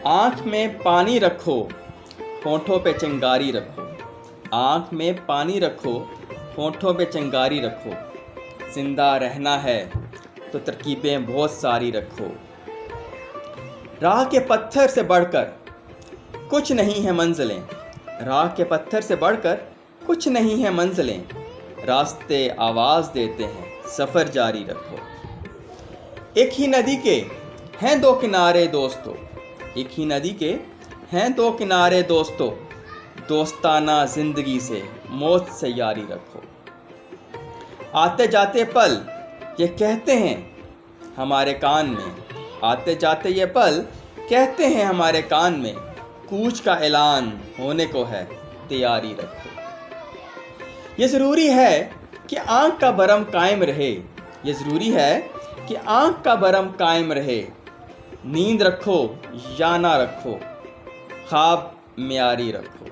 آنکھ میں پانی رکھو ہونٹوں پہ چنگاری رکھو، آنکھ میں پانی رکھو ہونٹوں پہ چنگاری رکھو، زندہ رہنا ہے تو ترکیبیں بہت ساری رکھو۔ راہ کے پتھر سے بڑھ کر کچھ نہیں ہے منزلیں، راہ کے پتھر سے بڑھ کر کچھ نہیں ہے منزلیں، راستے آواز دیتے ہیں سفر جاری رکھو۔ ایک ہی ندی کے ہیں دو کنارے دوستو، ایک ہی ندی کے ہیں دو کنارے دوستو، دوستانہ زندگی سے موت سے یاری رکھو۔ آتے جاتے پل یہ کہتے ہیں ہمارے کان میں، آتے جاتے یہ پل کہتے ہیں ہمارے کان میں، کوچ کا اعلان ہونے کو ہے تیاری رکھو۔ یہ ضروری ہے کہ آنکھ کا برم قائم رہے، یہ ضروری ہے کہ آنکھ کا برم قائم رہے، نیند رکھو یا نہ رکھو، خواب معیاری رکھو۔